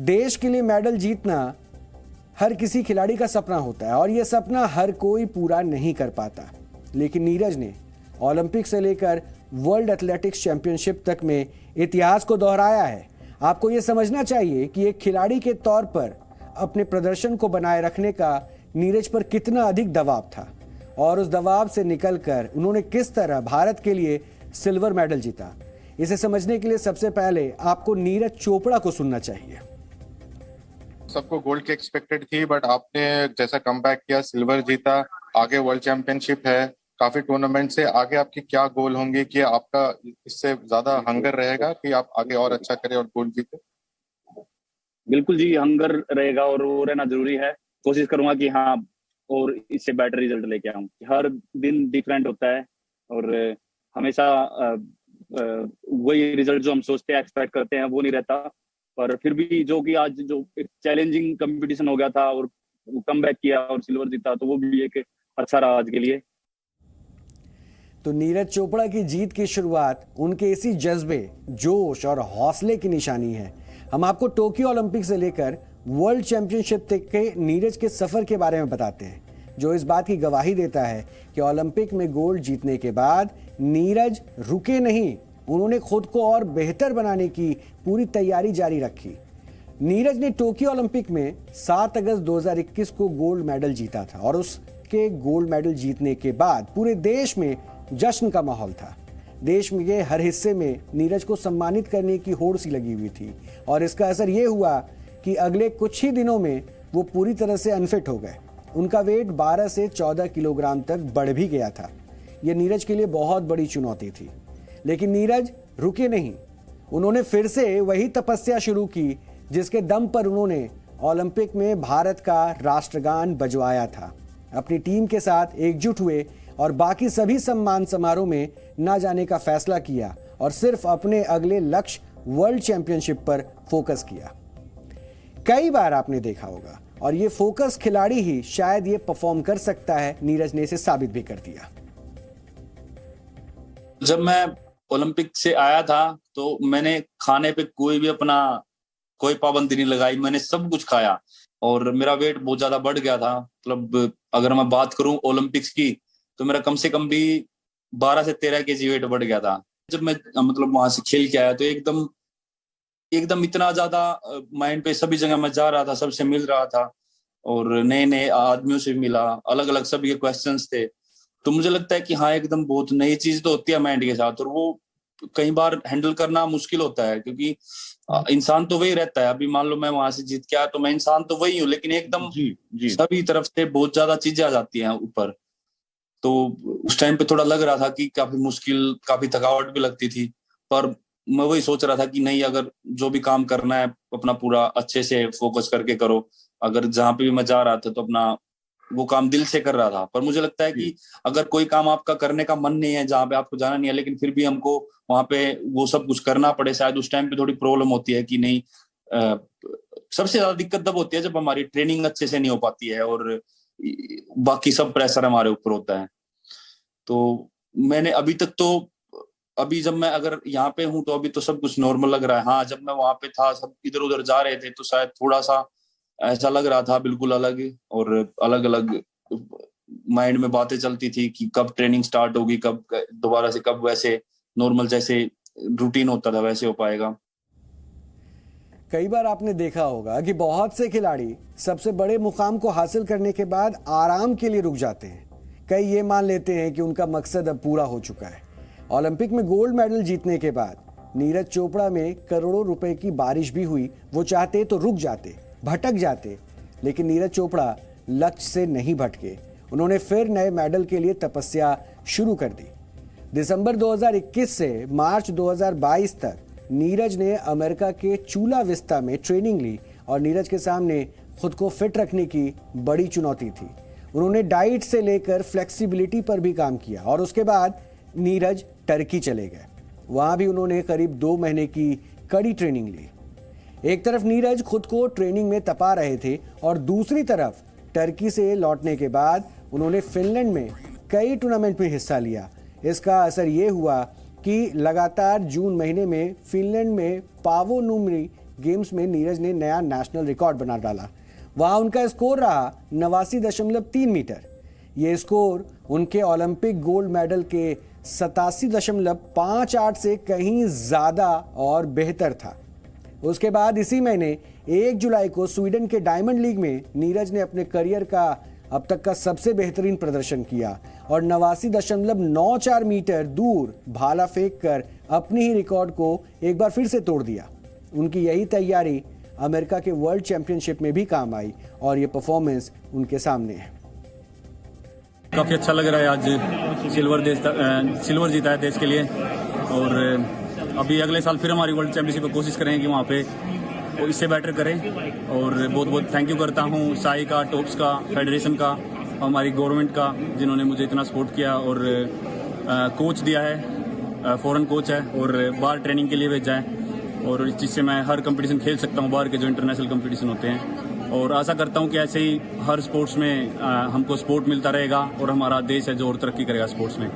देश के लिए मेडल जीतना हर किसी खिलाड़ी का सपना होता है और यह सपना हर कोई पूरा नहीं कर पाता, लेकिन नीरज ने ओलंपिक से लेकर वर्ल्ड एथलेटिक्स चैंपियनशिप तक में इतिहास को दोहराया है। आपको यह समझना चाहिए कि एक खिलाड़ी के तौर पर अपने प्रदर्शन को बनाए रखने का नीरज पर कितना अधिक दबाव था और उस दबाव से निकलकर उन्होंने किस तरह भारत के लिए सिल्वर मेडल जीता। इसे समझने के लिए सबसे पहले आपको नीरज चोपड़ा को सुनना चाहिए। सबको गोल्ड की एक्सपेक्टेड थी, बट आपने जैसा कमबैक किया, सिल्वर जीता, आगे वर्ल्ड चैंपियनशिप है, काफी टूर्नामेंट से आगे आपकी क्या गोल होंगे कि आपका इससे ज्यादा हंगर रहेगा कि आप आगे और अच्छा करें और गोल्ड जीते? बिल्कुल जी, हंगर रहेगा और वो रहना जरूरी है। कोशिश करूंगा कि हाँ और इससे बेटर रिजल्ट लेके आऊं। हर दिन डिफरेंट होता है और हमेशा वही रिजल्ट जो हम सोचते हैं, एक्सपेक्ट करते हैं, वो नहीं रहता। पर फिर भी जो कि आज जो एक चैलेंजिंग कंपटीशन हो गया था और कमबैक किया और सिल्वर जीता, तो वो भी एक अच्छा रहा आज के लिए। तो नीरज चोपड़ा की जीत की शुरुआत उनके इसी जज्बे, जोश और हौसले की निशानी है। हम आपको टोक्यो ओलंपिक से लेकर वर्ल्ड चैंपियनशिप तक के नीरज के सफर के बारे में बताते हैं, जो इस बात की गवाही देता है कि ओलंपिक में गोल्ड जीतने के बाद नीरज रुके नहीं, उन्होंने खुद को और बेहतर बनाने की पूरी तैयारी जारी रखी। नीरज ने टोक्यो ओलंपिक में 7 अगस्त 2021 को गोल्ड मेडल जीता था और उसके गोल्ड मेडल जीतने के बाद पूरे देश में जश्न का माहौल था। देश के हर हिस्से में नीरज को सम्मानित करने की होड़ सी लगी हुई थी और इसका असर यह हुआ कि अगले कुछ ही दिनों में वो पूरी तरह से अनफिट हो गए। उनका वेट 12 से 14 किलोग्राम तक बढ़ भी गया था। यह नीरज के लिए बहुत बड़ी चुनौती थी, लेकिन नीरज रुके नहीं। उन्होंने फिर से वही तपस्या शुरू की जिसके दम पर उन्होंने ओलंपिक में भारत का राष्ट्रगान बजवाया था। अपनी टीम के साथ एकजुट हुए और बाकी सभी सम्मान समारोह में न जाने का फैसला किया और सिर्फ अपने अगले लक्ष्य वर्ल्ड चैंपियनशिप पर फोकस किया। कई बार आपने देखा होगा और ये फोकस खिलाड़ी ही शायद ये परफॉर्म कर सकता है। नीरज ने इसे साबित भी कर दिया। जब मैं ओलंपिक से आया था तो मैंने खाने पे कोई पाबंदी नहीं लगाई, मैंने सब कुछ खाया और मेरा वेट बहुत ज्यादा बढ़ गया था। मतलब अगर मैं बात करूं ओलंपिक्स की तो मेरा कम से कम भी 12 से 13 केजी वेट बढ़ गया था। जब मैं मतलब वहां से खेल के आया तो एकदम इतना ज्यादा माइंड पे सभी जगह मैं जा रहा था, सबसे मिल रहा था और नए नए आदमियों से मिला, अलग अलग सभी के क्वेश्चंस थे। तो मुझे लगता है कि हाँ, एकदम बहुत नई चीज तो होती है माइंड के साथ और वो कई बार हैंडल करना मुश्किल होता है क्योंकि इंसान तो वही रहता है। अभी मान लो मैं वहां से जीत के आया तो मैं इंसान तो वही हूँ, लेकिन एकदम सभी तरफ से बहुत ज्यादा चीजें आ जाती हैं ऊपर। तो उस टाइम पे थोड़ा लग रहा था कि काफी मुश्किल, काफी थकावट भी लगती थी, पर मैं वही सोच रहा था कि नहीं, अगर जो भी काम करना है अपना पूरा अच्छे से फोकस करके करो। अगर जहां पे भी मैं जा रहा था तो अपना वो काम दिल से कर रहा था। पर मुझे लगता है कि अगर कोई काम आपका करने का मन नहीं है, जहां पे आपको जाना नहीं है, लेकिन फिर भी हमको वहां पे वो सब कुछ करना पड़े, शायद उस टाइम पे थोड़ी प्रॉब्लम होती है कि नहीं। सबसे ज्यादा दिक्कत तब होती है जब हमारी ट्रेनिंग अच्छे से नहीं हो पाती है और बाकी सब प्रेशर हमारे ऊपर होता है। तो मैंने अभी जब मैं अगर यहाँ पे हूँ तो अभी तो सब कुछ नॉर्मल लग रहा है। हाँ, जब मैं वहां पे था, सब इधर उधर जा रहे थे तो शायद थोड़ा सा ऐसा लग रहा था, बिल्कुल अलग, और अलग अलग माइंड में बातें चलती थी कि कब ट्रेनिंग स्टार्ट होगी, कब दोबारा से, कब वैसे नॉर्मल जैसे रूटीन होता था वैसे हो पाएगा। कई बार आपने देखा होगा कि बहुत से खिलाड़ी सबसे बड़े मुकाम को हासिल करने के बाद आराम के लिए रुक जाते हैं। कई ये मान लेते हैं कि उनका मकसद अब पूरा हो चुका है। ओलंपिक में गोल्ड मेडल जीतने के बाद नीरज चोपड़ा में करोड़ों रुपए की बारिश भी हुई। वो चाहते तो रुक जाते, भटक जाते, लेकिन नीरज चोपड़ा लक्ष्य से नहीं भटके। उन्होंने फिर नए मेडल के लिए तपस्या शुरू कर दी। दिसंबर 2021 से मार्च 2022 तक नीरज ने अमेरिका के चूला विस्ता में ट्रेनिंग ली और नीरज के सामने खुद को फिट रखने की बड़ी चुनौती थी। उन्होंने डाइट से लेकर फ्लेक्सिबिलिटी पर भी काम किया और उसके बाद नीरज टर्की चले गए। वहां भी उन्होंने करीब 2 महीने की कड़ी ट्रेनिंग ली। एक तरफ नीरज खुद को ट्रेनिंग में तपा रहे थे और दूसरी तरफ टर्की से लौटने के बाद उन्होंने फिनलैंड में कई टूर्नामेंट में हिस्सा लिया। इसका असर ये हुआ कि लगातार जून महीने में फिनलैंड में पावो नुम्री गेम्स में नीरज ने नया नेशनल रिकॉर्ड बना डाला। वहां उनका स्कोर रहा 89.3 मीटर। ये स्कोर उनके ओलंपिक गोल्ड मेडल के 87.58 से कहीं ज्यादा और बेहतर था। उसके बाद इसी महीने 1 जुलाई को स्वीडन के डायमंड लीग में नीरज ने अपने करियर का अब तक का सबसे बेहतरीन प्रदर्शन किया और 89.94 मीटर दूर भाला फेंक कर अपनी ही रिकॉर्ड को एक बार फिर से तोड़ दिया। उनकी यही तैयारी अमेरिका के वर्ल्ड चैंपियनशिप में भी काम आई और ये परफॉर्मेंस उनके सामने है। काफ़ी अच्छा लग रहा है, आज सिल्वर जीता है देश के लिए और अभी अगले साल फिर हमारी वर्ल्ड चैंपियनशिप में कोशिश करेंगे कि वहाँ पे वो इससे बेटर करें। और बहुत बहुत थैंक यू करता हूँ साई का, टॉप्स का, फेडरेशन का, हमारी गवर्नमेंट का, जिन्होंने मुझे इतना सपोर्ट किया और कोच दिया है, फॉरेन कोच है और बाहर ट्रेनिंग के लिए भेजा है और जिससे मैं हर कंपटीशन खेल सकता हूँ, बाहर के जो इंटरनेशनल कंपटीशन होते हैं। और आशा करता हूँ कि ऐसे ही हर स्पोर्ट्स में हमको सपोर्ट मिलता रहेगा और हमारा देश है जो और तरक्की करेगा स्पोर्ट्स में।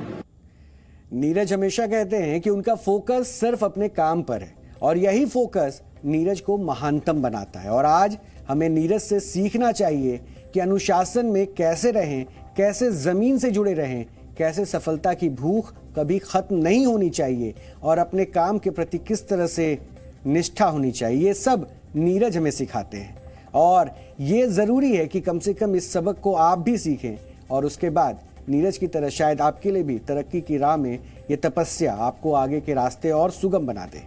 नीरज हमेशा कहते हैं कि उनका फोकस सिर्फ अपने काम पर है और यही फोकस नीरज को महानतम बनाता है। और आज हमें नीरज से सीखना चाहिए कि अनुशासन में कैसे रहें, कैसे जमीन से जुड़े रहें, कैसे सफलता की भूख कभी खत्म नहीं होनी चाहिए और अपने काम के प्रति किस तरह से निष्ठा होनी चाहिए। ये सब नीरज हमें सिखाते हैं और ये जरूरी है कि कम से कम इस सबक को आप भी सीखें और उसके बाद नीरज की तरह शायद आपके लिए भी तरक्की की राह में ये तपस्या आपको आगे के रास्ते और सुगम बना दे।